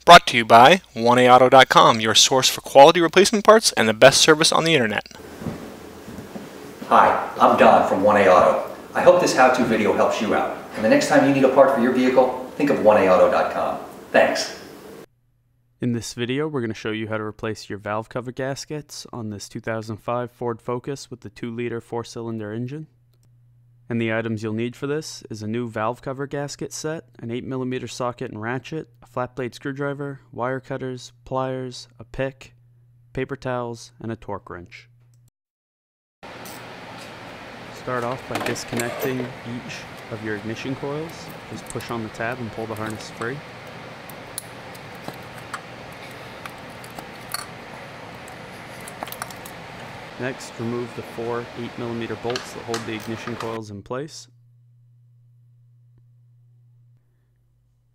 Brought to you by 1AAuto.com, your source for quality replacement parts and the best service on the internet. Hi, I'm Don from 1A Auto. I hope this how-to video helps you out. And the next time you need a part for your vehicle, think of 1AAuto.com. Thanks. In this video, we're going to show you how to replace your valve cover gaskets on this 2005 Ford Focus with the 2-liter 4-cylinder engine. And the items you'll need for this is a new valve cover gasket set, an 8mm socket and ratchet, a flat blade screwdriver, wire cutters, pliers, a pick, paper towels, and a torque wrench. Start off by disconnecting each of your ignition coils. Just push on the tab and pull the harness free. Next, remove the 4 8mm bolts that hold the ignition coils in place.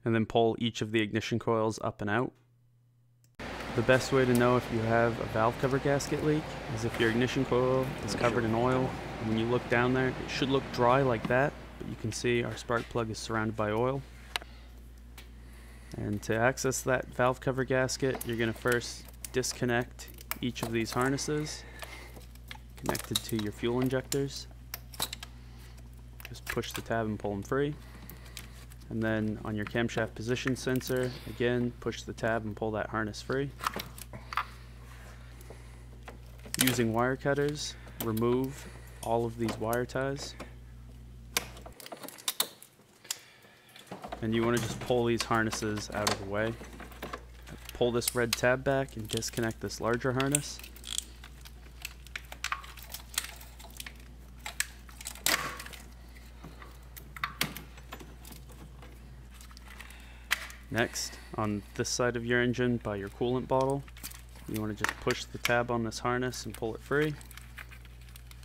And then pull each of the ignition coils up and out. The best way to know if you have a valve cover gasket leak is if your ignition coil is covered in oil. And when you look down there, it should look dry like that, but you can see our spark plug is surrounded by oil. And to access that valve cover gasket, you're going to first disconnect each of these harnesses connected to your fuel injectors. Just push the tab and pull them free. And then on your camshaft position sensor, again, push the tab and pull that harness free. Using wire cutters, remove all of these wire ties. And you want to just pull these harnesses out of the way. Pull this red tab back and disconnect this larger harness. Next, on this side of your engine by your coolant bottle, you want to just push the tab on this harness and pull it free.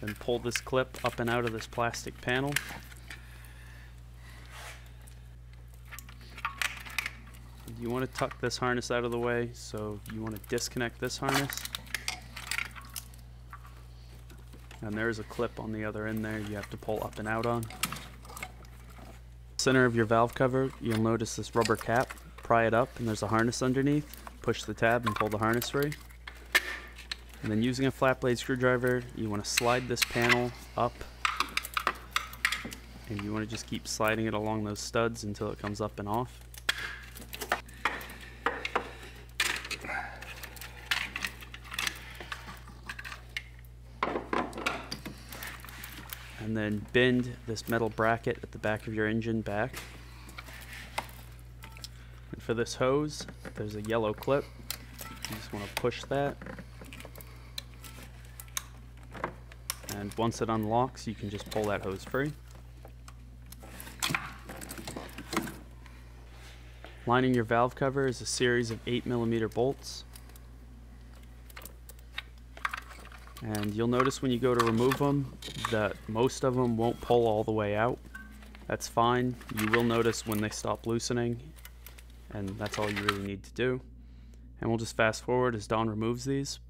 Then pull this clip up and out of this plastic panel. You want to tuck this harness out of the way, so you want to disconnect this harness. And there's a clip on the other end there you have to pull up and out on. Center of your valve cover, you'll notice this rubber cap. Pry it up and there's a harness underneath. Push the tab and pull the harness free. And then using a flat blade screwdriver, you want to slide this panel up. And you want to just keep sliding it along those studs until it comes up and off. And then bend this metal bracket at the back of your engine back. And for this hose, there's a yellow clip. You just want to push that. And once it unlocks, you can just pull that hose free. Lining your valve cover is a series of 8mm bolts. And you'll notice when you go to remove them that most of them won't pull all the way out. That's fine. You will notice when they stop loosening, and that's all you really need to do. And we'll just fast forward as Don removes these.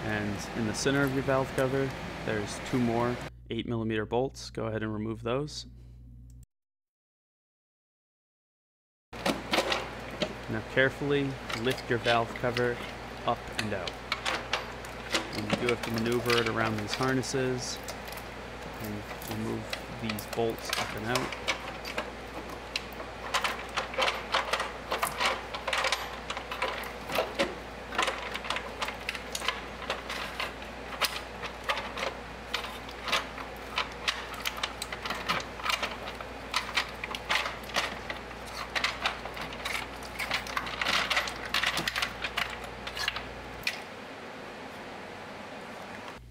And in the center of your valve cover, there's 2 more 8mm bolts. Go ahead and remove those. Now carefully lift your valve cover up and out. And you do have to maneuver it around these harnesses and remove these bolts up and out.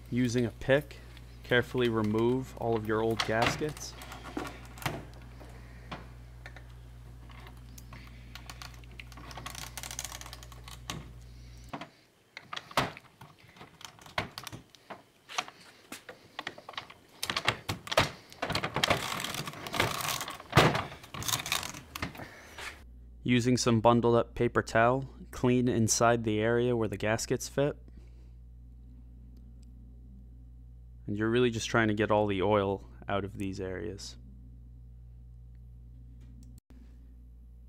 Using a pick, carefully remove all of your old gaskets. Using some bundled up paper towel, clean inside the area where the gaskets fit. And you're really just trying to get all the oil out of these areas.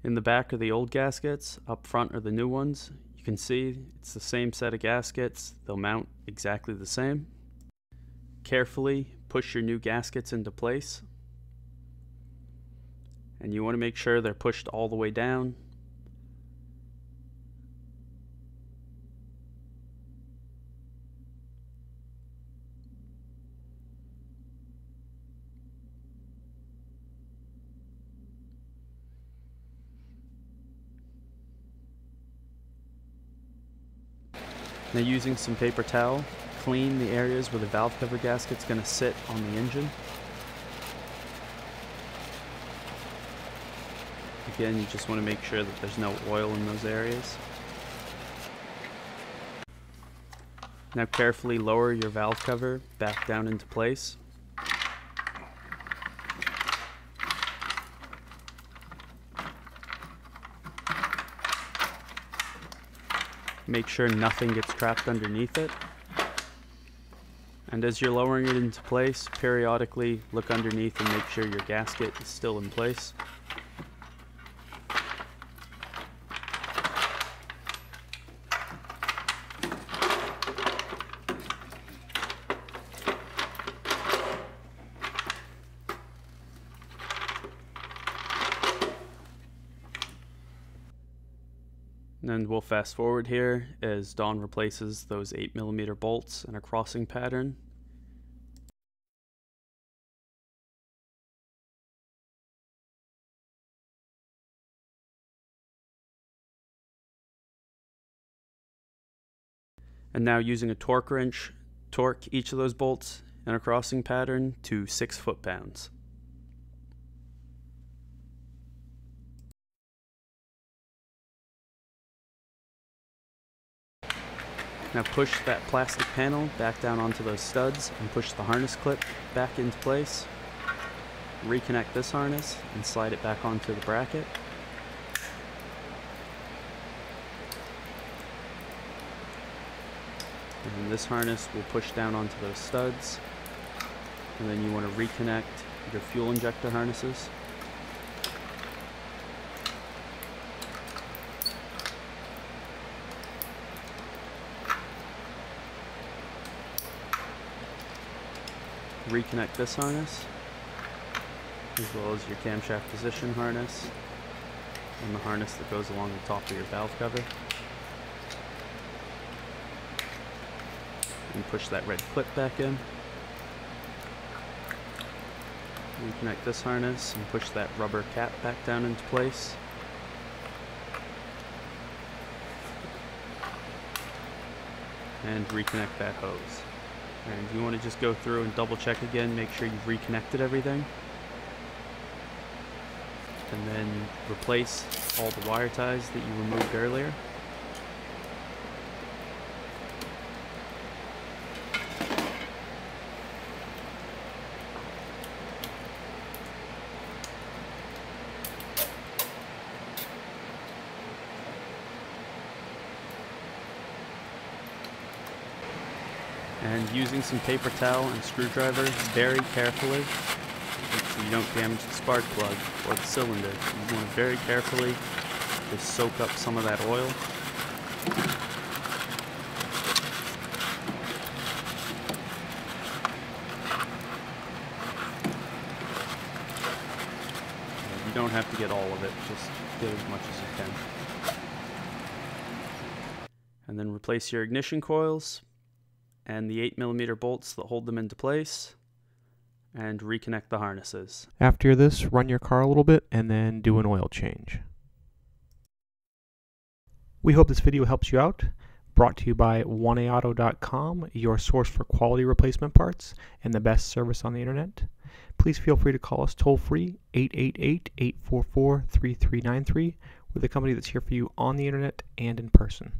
In the back are the old gaskets, up front are the new ones. You can see it's the same set of gaskets, they'll mount exactly the same. Carefully push your new gaskets into place. And you want to make sure they're pushed all the way down. Now, using some paper towel, clean the areas where the valve cover gasket's going to sit on the engine. Again, you just want to make sure that there's no oil in those areas. Now carefully lower your valve cover back down into place. Make sure nothing gets trapped underneath it. And as you're lowering it into place, periodically look underneath and make sure your gasket is still in place. And we'll fast forward here as Dawn replaces those 8mm bolts in a crossing pattern. And now, using a torque wrench, torque each of those bolts in a crossing pattern to 6 foot-pounds. Now push that plastic panel back down onto those studs and push the harness clip back into place. Reconnect this harness and slide it back onto the bracket. And then this harness will push down onto those studs. And then you want to reconnect your fuel injector harnesses. Reconnect this harness, as well as your camshaft position harness, and the harness that goes along the top of your valve cover. And push that red clip back in. Reconnect this harness and push that rubber cap back down into place. And reconnect that hose. And you want to just go through and double check again, make sure you've reconnected everything. And then replace all the wire ties that you removed earlier. And using some paper towel and screwdriver very carefully, so you don't damage the spark plug or the cylinder. You want to very carefully just soak up some of that oil. You don't have to get all of it, just get as much as you can. And then replace your ignition coils and the 8mm bolts that hold them into place, and reconnect the harnesses. After this, run your car a little bit and then do an oil change. We hope this video helps you out. Brought to you by oneaauto.com, your source for quality replacement parts and the best service on the internet. Please feel free to call us toll free, 888-844-3393. We're the company that's here for you on the internet and in person.